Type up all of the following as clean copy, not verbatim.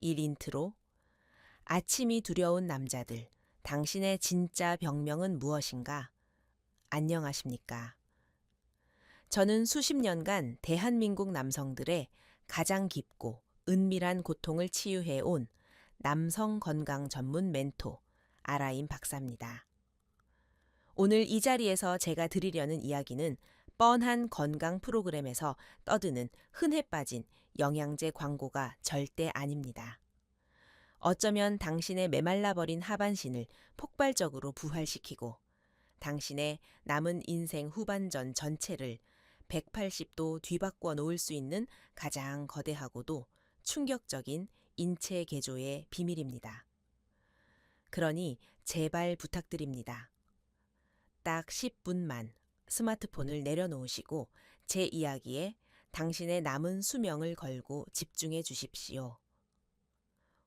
1인트로 아침이 두려운 남자들, 당신의 진짜 병명은 무엇인가? 안녕하십니까? 저는 수십 년간 대한민국 남성들의 가장 깊고 은밀한 고통을 치유해 온 남성 건강 전문 멘토 아라임 박사입니다. 오늘 이 자리에서 제가 드리려는 이야기는 뻔한 건강 프로그램에서 떠드는 흔해 빠진 영양제 광고가 절대 아닙니다. 어쩌면 당신의 메말라버린 하반신을 폭발적으로 부활시키고 당신의 남은 인생 후반전 전체를 180도 뒤바꿔 놓을 수 있는 가장 거대하고도 충격적인 인체 개조의 비밀입니다. 그러니 제발 부탁드립니다. 딱 10분만 스마트폰을 내려놓으시고 제 이야기에 당신의 남은 수명을 걸고 집중해 주십시오.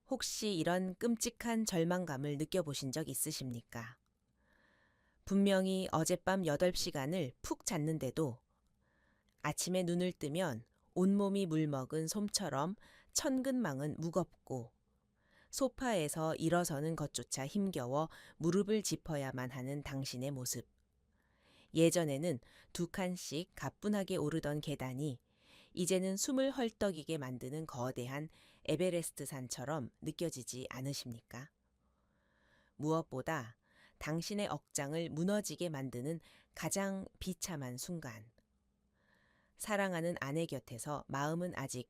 혹시 이런 끔찍한 절망감을 느껴보신 적 있으십니까? 분명히 어젯밤 8시간을 푹 잤는데도 아침에 눈을 뜨면 온몸이 물먹은 솜처럼 천근망은 무겁고 소파에서 일어서는 것조차 힘겨워 무릎을 짚어야만 하는 당신의 모습. 예전에는 2칸씩 가뿐하게 오르던 계단이 이제는 숨을 헐떡이게 만드는 거대한 에베레스트 산처럼 느껴지지 않으십니까? 무엇보다 당신의 억장을 무너지게 만드는 가장 비참한 순간. 사랑하는 아내 곁에서 마음은 아직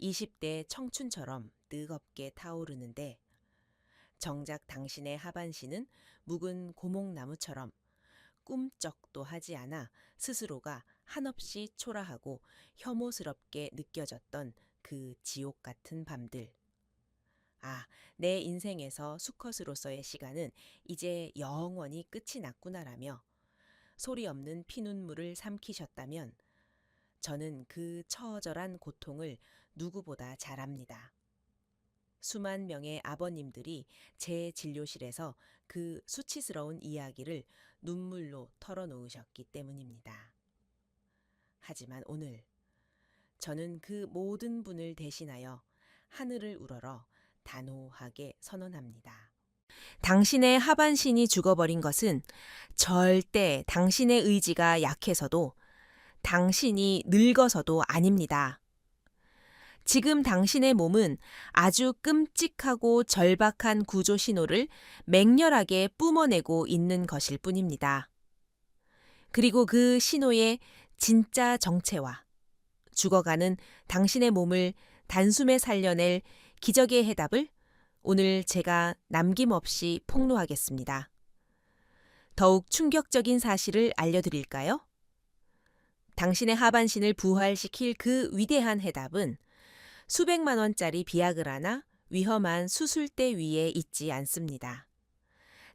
20대 청춘처럼 뜨겁게 타오르는데 정작 당신의 하반신은 묵은 고목나무처럼 꿈쩍도 하지 않아 스스로가 한없이 초라하고 혐오스럽게 느껴졌던 그 지옥 같은 밤들. 아, 내 인생에서 수컷으로서의 시간은 이제 영원히 끝이 났구나라며 소리 없는 피눈물을 삼키셨다면 저는 그 처절한 고통을 누구보다 잘 압니다. 수만 명의 아버님들이 제 진료실에서 그 수치스러운 이야기를 눈물로 털어놓으셨기 때문입니다. 하지만 오늘 저는 그 모든 분을 대신하여 하늘을 우러러 단호하게 선언합니다. 당신의 하반신이 죽어버린 것은 절대 당신의 의지가 약해서도 당신이 늙어서도 아닙니다. 지금 당신의 몸은 아주 끔찍하고 절박한 구조 신호를 맹렬하게 뿜어내고 있는 것일 뿐입니다. 그리고 그 신호의 진짜 정체와 죽어가는 당신의 몸을 단숨에 살려낼 기적의 해답을 오늘 제가 남김없이 폭로하겠습니다. 더욱 충격적인 사실을 알려드릴까요? 당신의 하반신을 부활시킬 그 위대한 해답은 수백만 원짜리 비아그라나 위험한 수술대 위에 있지 않습니다.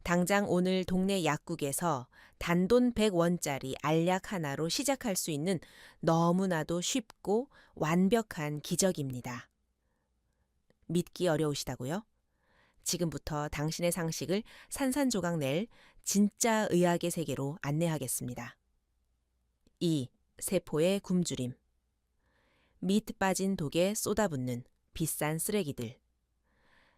당장 오늘 동네 약국에서 단돈 100원짜리 알약 하나로 시작할 수 있는 너무나도 쉽고 완벽한 기적입니다. 믿기 어려우시다고요? 지금부터 당신의 상식을 산산조각 낼 진짜 의학의 세계로 안내하겠습니다. 2. 세포의 굶주림. 밑 빠진 독에 쏟아붓는 비싼 쓰레기들.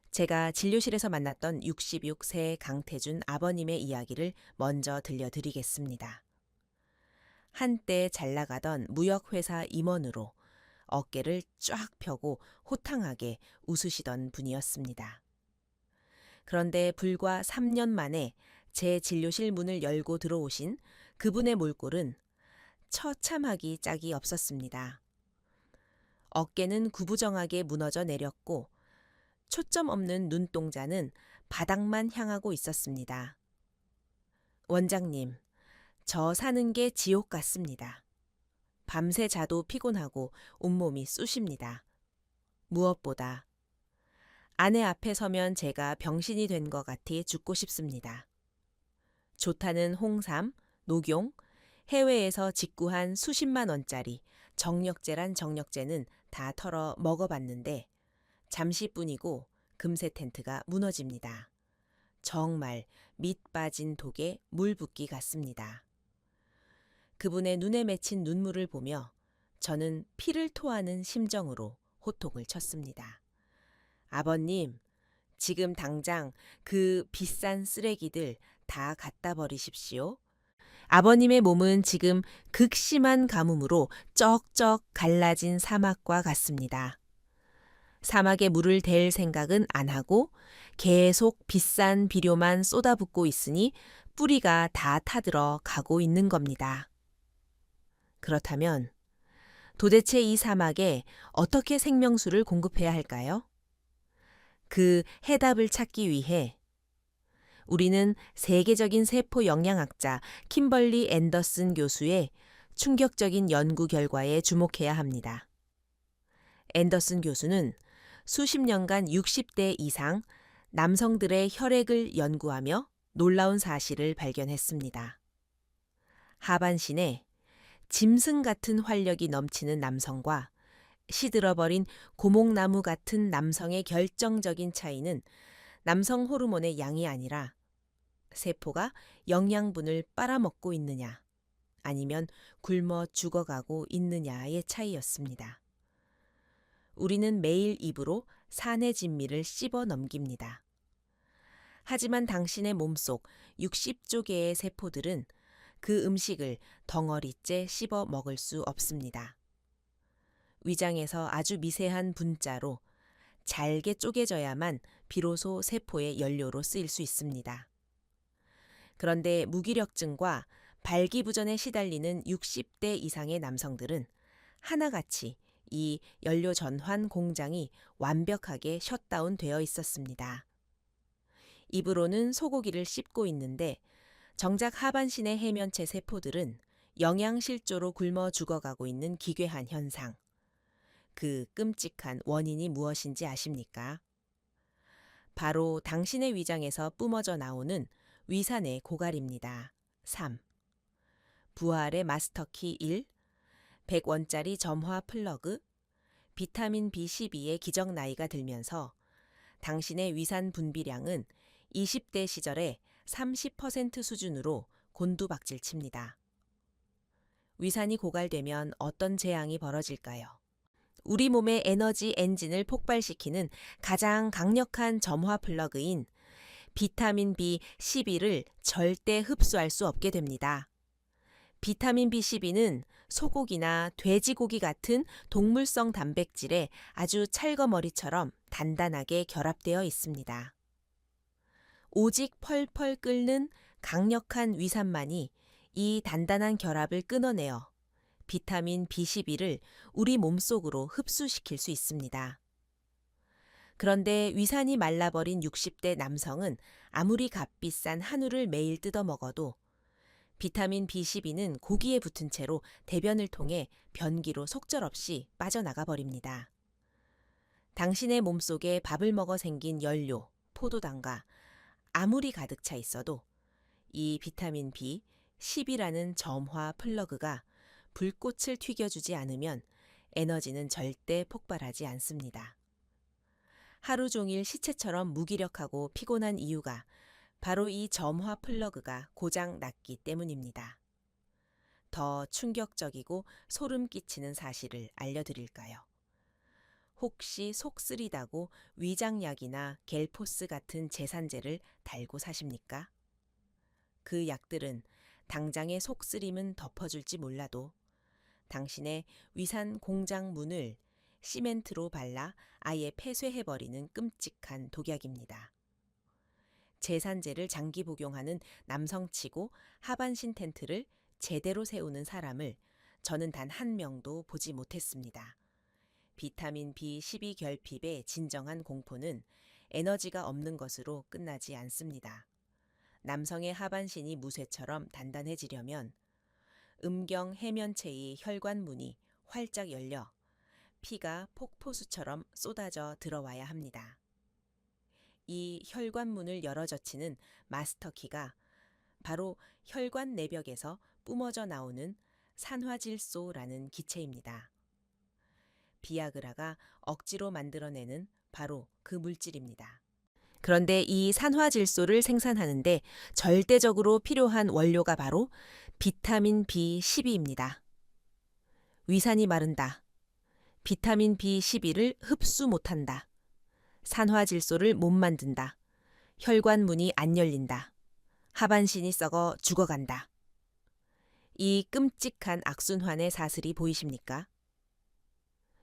제가 진료실에서 만났던 66세 강태준 아버님의 이야기를 먼저 들려드리겠습니다. 한때 잘나가던 무역회사 임원으로 어깨를 쫙 펴고 호탕하게 웃으시던 분이었습니다. 그런데 불과 3년 만에 제 진료실 문을 열고 들어오신 그분의 몰골은 처참하기 짝이 없었습니다. 어깨는 구부정하게 무너져 내렸고 초점 없는 눈동자는 바닥만 향하고 있었습니다. 원장님, 저 사는 게 지옥 같습니다. 밤새 자도 피곤하고 온몸이 쑤십니다. 무엇보다 아내 앞에 서면 제가 병신이 된 것 같아 죽고 싶습니다. 좋다는 홍삼, 녹용, 해외에서 직구한 수십만 원짜리 정력제란 정력제는 다 털어 먹어봤는데 잠시뿐이고 금세 텐트가 무너집니다. 정말 밑 빠진 독에 물 붓기 같습니다. 그분의 눈에 맺힌 눈물을 보며 저는 피를 토하는 심정으로 호통을 쳤습니다. 아버님, 지금 당장 그 비싼 쓰레기들 다 갖다 버리십시오. 아버님의 몸은 지금 극심한 가뭄으로 쩍쩍 갈라진 사막과 같습니다. 사막에 물을 댈 생각은 안 하고 계속 비싼 비료만 쏟아붓고 있으니 뿌리가 다 타들어 가고 있는 겁니다. 그렇다면 도대체 이 사막에 어떻게 생명수를 공급해야 할까요? 그 해답을 찾기 위해 우리는 세계적인 세포 영양학자 킴벌리 앤더슨 교수의 충격적인 연구 결과에 주목해야 합니다. 앤더슨 교수는 수십 년간 60대 이상 남성들의 혈액을 연구하며 놀라운 사실을 발견했습니다. 하반신에 짐승 같은 활력이 넘치는 남성과 시들어버린 고목나무 같은 남성의 결정적인 차이는 남성 호르몬의 양이 아니라 세포가 영양분을 빨아먹고 있느냐 아니면 굶어 죽어가고 있느냐의 차이였습니다. 우리는 매일 입으로 산의 진미를 씹어 넘깁니다. 하지만 당신의 몸속 60조 개의 세포들은 그 음식을 덩어리째 씹어 먹을 수 없습니다. 위장에서 아주 미세한 분자로 잘게 쪼개져야만 비로소 세포의 연료로 쓰일 수 있습니다. 그런데 무기력증과 발기부전에 시달리는 60대 이상의 남성들은 하나같이 이 연료 전환 공장이 완벽하게 셧다운 되어 있었습니다. 입으로는 소고기를 씹고 있는데 정작 하반신의 해면체 세포들은 영양실조로 굶어 죽어가고 있는 기괴한 현상. 그 끔찍한 원인이 무엇인지 아십니까? 바로 당신의 위장에서 뿜어져 나오는 위산의 고갈입니다. 3. 부활의 마스터키 1. 100원짜리 점화 플러그, 비타민 B12의 기적 나이가 들면서 당신의 위산 분비량은 20대 시절의 30% 수준으로 곤두박질 칩니다. 위산이 고갈되면 어떤 재앙이 벌어질까요? 우리 몸의 에너지 엔진을 폭발시키는 가장 강력한 점화 플러그인 비타민 B12를 절대 흡수할 수 없게 됩니다. 비타민 B12는 소고기나 돼지고기 같은 동물성 단백질에 아주 찰거머리처럼 단단하게 결합되어 있습니다. 오직 펄펄 끓는 강력한 위산만이 이 단단한 결합을 끊어내어 비타민 B12를 우리 몸속으로 흡수시킬 수 있습니다. 그런데 위산이 말라버린 60대 남성은 아무리 값비싼 한우를 매일 뜯어 먹어도 비타민 B12는 고기에 붙은 채로 대변을 통해 변기로 속절없이 빠져나가 버립니다. 당신의 몸속에 밥을 먹어 생긴 연료, 포도당과 아무리 가득 차 있어도 이 비타민 B12라는 점화 플러그가 불꽃을 튀겨주지 않으면 에너지는 절대 폭발하지 않습니다. 하루 종일 시체처럼 무기력하고 피곤한 이유가 바로 이 점화 플러그가 고장 났기 때문입니다. 더 충격적이고 소름 끼치는 사실을 알려드릴까요? 혹시 속 쓰리다고 위장약이나 겔포스 같은 제산제를 달고 사십니까? 그 약들은 당장의 속 쓰림은 덮어줄지 몰라도 당신의 위산 공장 문을 시멘트로 발라 아예 폐쇄해버리는 끔찍한 독약입니다. 제산제를 장기 복용하는 남성치고 하반신 텐트를 제대로 세우는 사람을 저는 단 한 명도 보지 못했습니다. 비타민 B12 결핍의 진정한 공포는 에너지가 없는 것으로 끝나지 않습니다. 남성의 하반신이 무쇠처럼 단단해지려면 음경 해면체의 혈관문이 활짝 열려 피가 폭포수처럼 쏟아져 들어와야 합니다. 이 혈관문을 열어젖히는 마스터키가 바로 혈관 내벽에서 뿜어져 나오는 산화질소라는 기체입니다. 비아그라가 억지로 만들어내는 바로 그 물질입니다. 그런데 이 산화질소를 생산하는데 절대적으로 필요한 원료가 바로 비타민 B12입니다. 위산이 마른다. 비타민 B12를 흡수 못한다. 산화질소를 못 만든다. 혈관 문이 안 열린다. 하반신이 썩어 죽어간다. 이 끔찍한 악순환의 사슬이 보이십니까?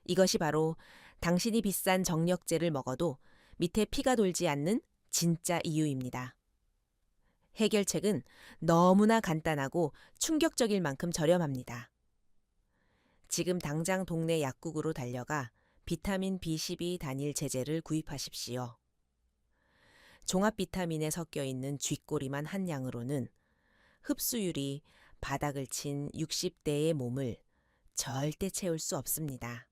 이것이 바로 당신이 비싼 정력제를 먹어도 밑에 피가 돌지 않는 진짜 이유입니다. 해결책은 너무나 간단하고 충격적일 만큼 저렴합니다. 지금 당장 동네 약국으로 달려가 비타민 B12 단일 제제를 구입하십시오. 종합 비타민에 섞여 있는 쥐꼬리만 한 양으로는 흡수율이 바닥을 친 60대의 몸을 절대 채울 수 없습니다.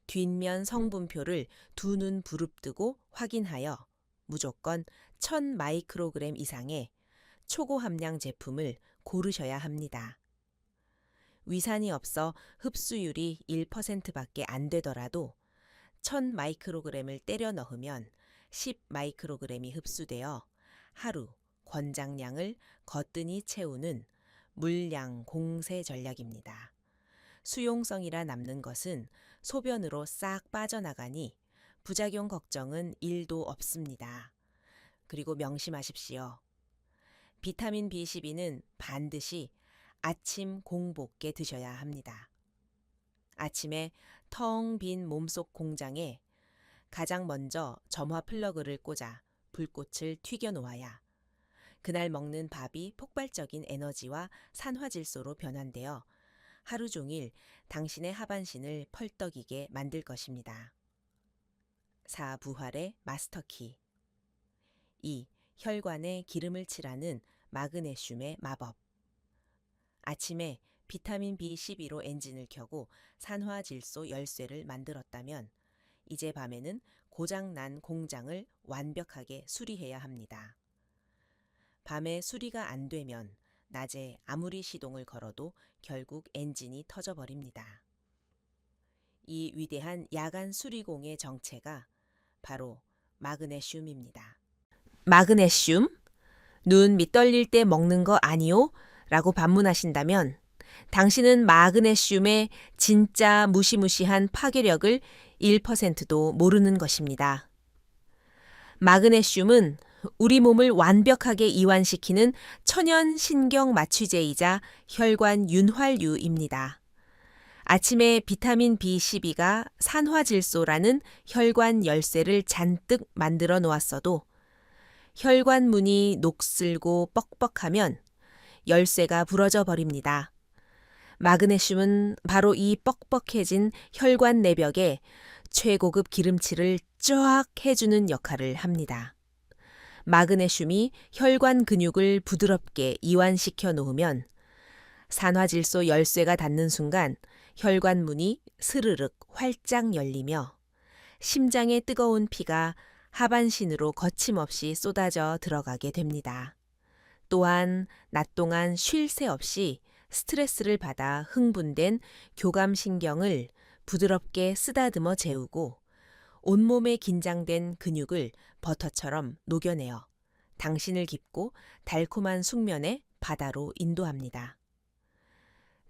뒷면 성분표를 두 눈 부릅뜨고 확인하여 무조건 1000 마이크로그램 이상의 초고 함량 제품을 고르셔야 합니다. 위산이 없어 흡수율이 1%밖에 안 되더라도 1000 마이크로그램을 때려 넣으면 10 마이크로그램이 흡수되어 하루 권장량을 거뜬히 채우는 물량 공세 전략입니다. 수용성이라 남는 것은 소변으로 싹 빠져나가니 부작용 걱정은 1도 없습니다. 그리고 명심하십시오. 비타민 B12는 반드시 아침 공복께 드셔야 합니다. 아침에 텅 빈 몸속 공장에 가장 먼저 점화 플러그를 꽂아 불꽃을 튀겨 놓아야 그날 먹는 밥이 폭발적인 에너지와 산화질소로 변환되어 하루 종일 당신의 하반신을 펄떡이게 만들 것입니다. 4. 부활의 마스터키. 2. 혈관에 기름을 칠하는 마그네슘의 마법. 아침에 비타민 B12로 엔진을 켜고 산화질소 열쇠를 만들었다면 이제 밤에는 고장난 공장을 완벽하게 수리해야 합니다. 밤에 수리가 안 되면 낮에 아무리 시동을 걸어도 결국 엔진이 터져버립니다. 이 위대한 야간 수리공의 정체가 바로 마그네슘입니다. 마그네슘? 눈 밑떨릴 때 먹는 거 아니요? 라고 반문하신다면 당신은 마그네슘의 진짜 무시무시한 파괴력을 1%도 모르는 것입니다. 마그네슘은 우리 몸을 완벽하게 이완시키는 천연 신경 마취제이자 혈관 윤활유입니다. 아침에 비타민 B12가 산화질소라는 혈관 열쇠를 잔뜩 만들어 놓았어도 혈관 문이 녹슬고 뻑뻑하면 열쇠가 부러져 버립니다. 마그네슘은 바로 이 뻑뻑해진 혈관 내벽에 최고급 기름칠을 쫙 해주는 역할을 합니다. 마그네슘이 혈관 근육을 부드럽게 이완시켜 놓으면 산화질소 열쇠가 닿는 순간 혈관 문이 스르륵 활짝 열리며 심장의 뜨거운 피가 하반신으로 거침없이 쏟아져 들어가게 됩니다. 또한 낮 동안 쉴 새 없이 스트레스를 받아 흥분된 교감신경을 부드럽게 쓰다듬어 재우고 온몸에 긴장된 근육을 버터처럼 녹여내어 당신을 깊고 달콤한 숙면의 바다로 인도합니다.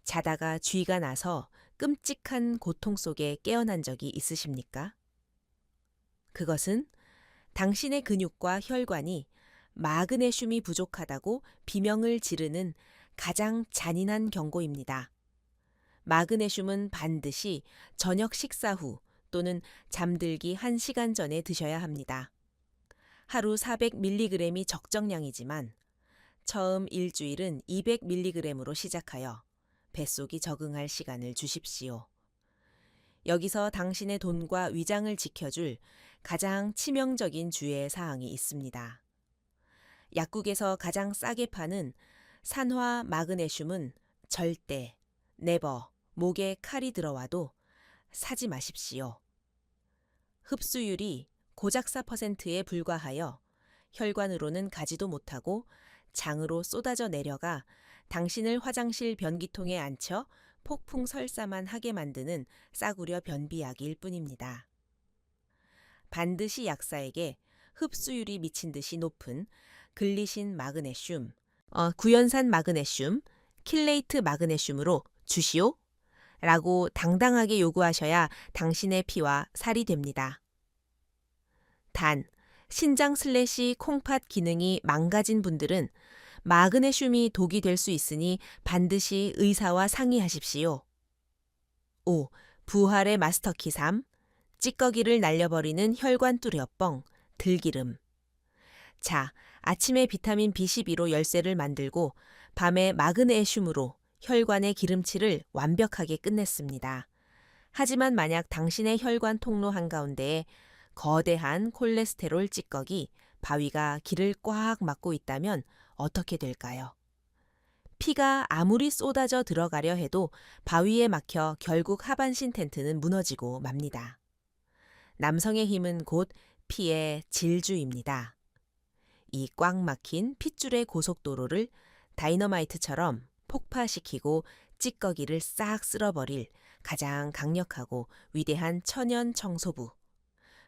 자다가 쥐가 나서 끔찍한 고통 속에 깨어난 적이 있으십니까? 그것은 당신의 근육과 혈관이 마그네슘이 부족하다고 비명을 지르는 가장 잔인한 경고입니다. 마그네슘은 반드시 저녁 식사 후 또는 잠들기 1시간 전에 드셔야 합니다. 하루 400mg이 적정량이지만 처음 일주일은 200mg으로 시작하여 뱃속이 적응할 시간을 주십시오. 여기서 당신의 돈과 위장을 지켜줄 가장 치명적인 주의 사항이 있습니다. 약국에서 가장 싸게 파는 산화 마그네슘은 절대, 네버, 목에 칼이 들어와도 사지 마십시오. 흡수율이 고작사 %에 불과하여 혈관으로는 가지도 못하고 장으로 쏟아져 내려가 당신을 화장실 변기통에 앉혀 폭풍 설사만 하게 만드는 싸구려 변비약일 뿐입니다. 반드시 약사에게 흡수율이 미친 듯이 높은 글리신 마그네슘, 구연산 마그네슘, 킬레이트 마그네슘으로 주시오 라고 당당하게 요구하셔야 당신의 피와 살이 됩니다. 단, 신장/콩팥 기능이 망가진 분들은 마그네슘이 독이 될 수 있으니 반드시 의사와 상의하십시오. 5. 부활의 마스터키 3. 찌꺼기를 날려버리는 혈관 뚜려뻥, 들기름. 자, 아침에 비타민 B12로 열쇠를 만들고 밤에 마그네슘으로 혈관의 기름칠을 완벽하게 끝냈습니다. 하지만 만약 당신의 혈관 통로 한가운데에 거대한 콜레스테롤 찌꺼기, 바위가 길을 꽉 막고 있다면 어떻게 될까요? 피가 아무리 쏟아져 들어가려 해도 바위에 막혀 결국 하반신 텐트는 무너지고 맙니다. 남성의 힘은 곧 피의 질주입니다. 이 꽉 막힌 핏줄의 고속도로를 다이너마이트처럼 폭파시키고 찌꺼기를 싹 쓸어버릴 가장 강력하고 위대한 천연 청소부.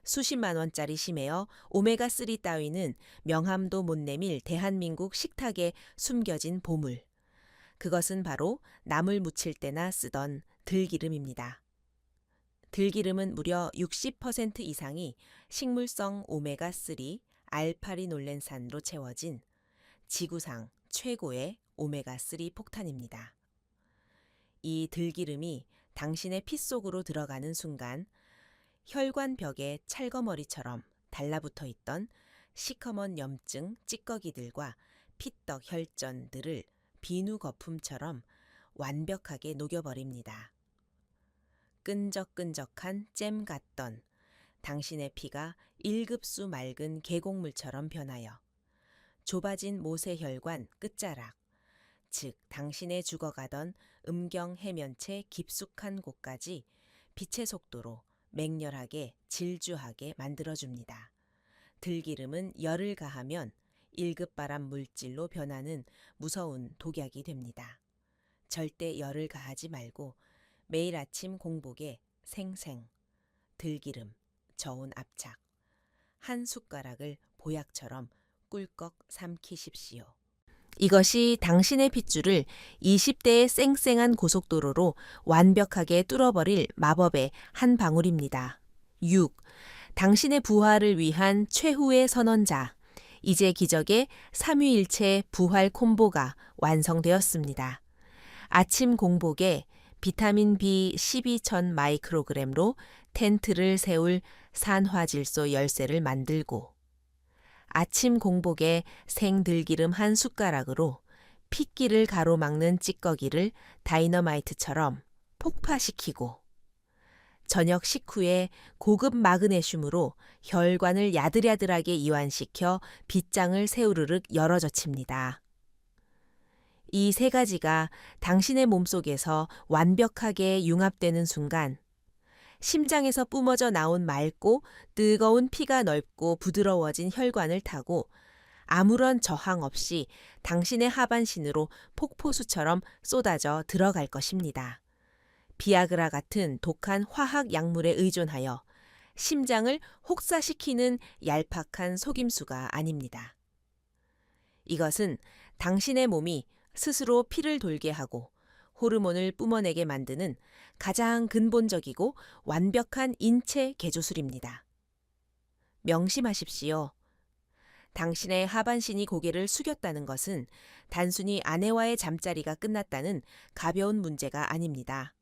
수십만 원짜리 심에어 오메가3 따위는 명함도 못 내밀 대한민국 식탁에 숨겨진 보물. 그것은 바로 나물 무칠 때나 쓰던 들기름입니다. 들기름은 무려 60% 이상이 식물성 오메가3 알파리놀렌산으로 채워진 지구상 최고의 오메가3 폭탄입니다. 이 들기름이 당신의 피 속으로 들어가는 순간 혈관벽에 찰거머리처럼 달라붙어 있던 시커먼 염증 찌꺼기들과 피떡 혈전들을 비누 거품처럼 완벽하게 녹여버립니다. 끈적끈적한 잼 같던 당신의 피가 1급수 맑은 계곡물처럼 변하여 좁아진 모세혈관 끝자락, 즉 당신의 죽어가던 음경 해면체 깊숙한 곳까지 빛의 속도로 맹렬하게 질주하게 만들어줍니다. 들기름은 열을 가하면 1급 발암 물질로 변하는 무서운 독약이 됩니다. 절대 열을 가하지 말고 매일 아침 공복에 생생, 들기름, 저온 압착, 한 숟가락을 보약처럼 꿀꺽 삼키십시오. 이것이 당신의 핏줄을 20대의 쌩쌩한 고속도로로 완벽하게 뚫어버릴 마법의 한 방울입니다. 6. 당신의 부활을 위한 최후의 선언자. 이제 기적의 삼위일체 부활 콤보가 완성되었습니다. 아침 공복에 비타민 B 12,000 마이크로그램로 텐트를 세울 산화질소 열쇠를 만들고 아침 공복에 생들기름 한 숟가락으로 핏기를 가로막는 찌꺼기를 다이너마이트처럼 폭파시키고 저녁 식후에 고급 마그네슘으로 혈관을 야들야들하게 이완시켜 빗장을 새우르륵 열어젖힙니다. 이 세 가지가 당신의 몸속에서 완벽하게 융합되는 순간 심장에서 뿜어져 나온 맑고 뜨거운 피가 넓고 부드러워진 혈관을 타고 아무런 저항 없이 당신의 하반신으로 폭포수처럼 쏟아져 들어갈 것입니다. 비아그라 같은 독한 화학 약물에 의존하여 심장을 혹사시키는 얄팍한 속임수가 아닙니다. 이것은 당신의 몸이 스스로 피를 돌게 하고 호르몬을 뿜어내게 만드는 가장 근본적이고 완벽한 인체 개조술입니다. 명심하십시오. 당신의 하반신이 고개를 숙였다는 것은 단순히 아내와의 잠자리가 끝났다는 가벼운 문제가 아닙니다.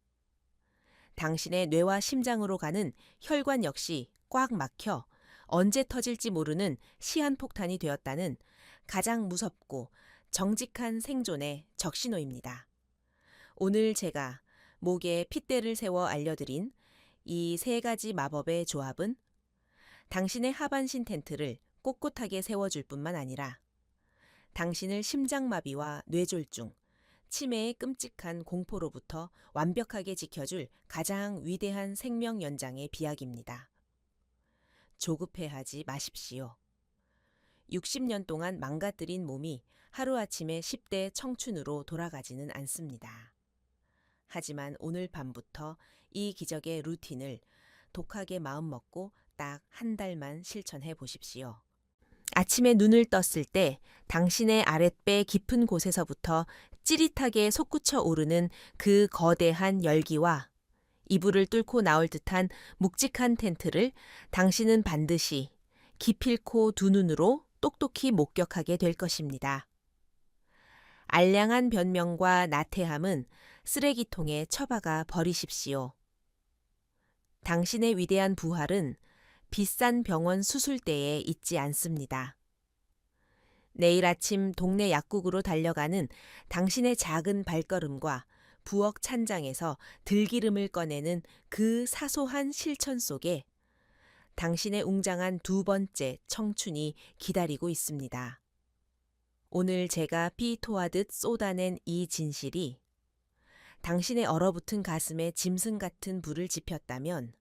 당신의 뇌와 심장으로 가는 혈관 역시 꽉 막혀 언제 터질지 모르는 시한폭탄이 되었다는 가장 무섭고 정직한 생존의 적신호입니다. 오늘 제가 목에 핏대를 세워 알려드린 이 세 가지 마법의 조합은 당신의 하반신 텐트를 꼿꼿하게 세워줄 뿐만 아니라 당신을 심장마비와 뇌졸중, 치매의 끔찍한 공포로부터 완벽하게 지켜줄 가장 위대한 생명 연장의 비약입니다. 조급해하지 마십시오. 60년 동안 망가뜨린 몸이 하루아침에 10대 청춘으로 돌아가지는 않습니다. 하지만 오늘 밤부터 이 기적의 루틴을 독하게 마음먹고 딱 한 달만 실천해 보십시오. 아침에 눈을 떴을 때 당신의 아랫배 깊은 곳에서부터 찌릿하게 솟구쳐 오르는 그 거대한 열기와 이불을 뚫고 나올 듯한 묵직한 텐트를 당신은 반드시 기필코 두 눈으로 똑똑히 목격하게 될 것입니다. 알량한 변명과 나태함은 쓰레기통에 처박아 버리십시오. 당신의 위대한 부활은 비싼 병원 수술대에 있지 않습니다. 내일 아침 동네 약국으로 달려가는 당신의 작은 발걸음과 부엌 찬장에서 들기름을 꺼내는 그 사소한 실천 속에 당신의 웅장한 두 번째 청춘이 기다리고 있습니다. 오늘 제가 피 토하듯 쏟아낸 이 진실이 당신의 얼어붙은 가슴에 짐승 같은 불을 지폈다면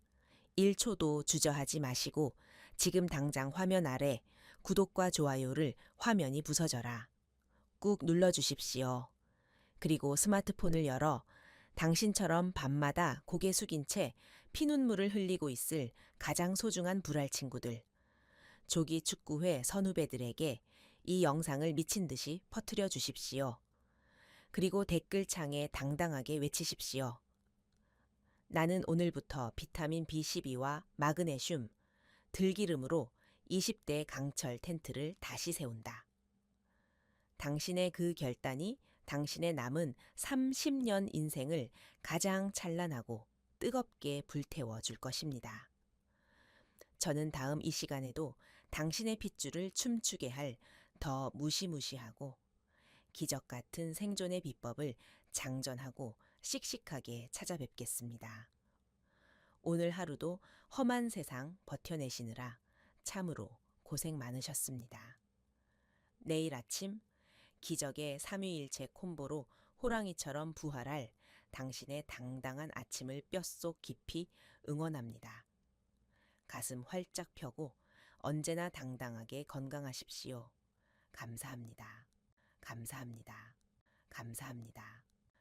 1초도 주저하지 마시고 지금 당장 화면 아래 구독과 좋아요를 화면이 부서져라 꾹 눌러주십시오. 그리고 스마트폰을 열어 당신처럼 밤마다 고개 숙인 채 피눈물을 흘리고 있을 가장 소중한 불알 친구들, 조기 축구회 선후배들에게 이 영상을 미친 듯이 퍼뜨려 주십시오. 그리고 댓글창에 당당하게 외치십시오. 나는 오늘부터 비타민 B12와 마그네슘, 들기름으로 20대 강철 텐트를 다시 세운다. 당신의 그 결단이 당신의 남은 30년 인생을 가장 찬란하고 뜨겁게 불태워 줄 것입니다. 저는 다음 이 시간에도 당신의 핏줄을 춤추게 할 더 무시무시하고 기적 같은 생존의 비법을 장전하고 씩씩하게 찾아뵙겠습니다. 오늘 하루도 험한 세상 버텨내시느라 참으로 고생 많으셨습니다. 내일 아침 기적의 삼위일체 콤보로 호랑이처럼 부활할 당신의 당당한 아침을 뼛속 깊이 응원합니다. 가슴 활짝 펴고 언제나 당당하게 건강하십시오. 감사합니다. 감사합니다. 감사합니다.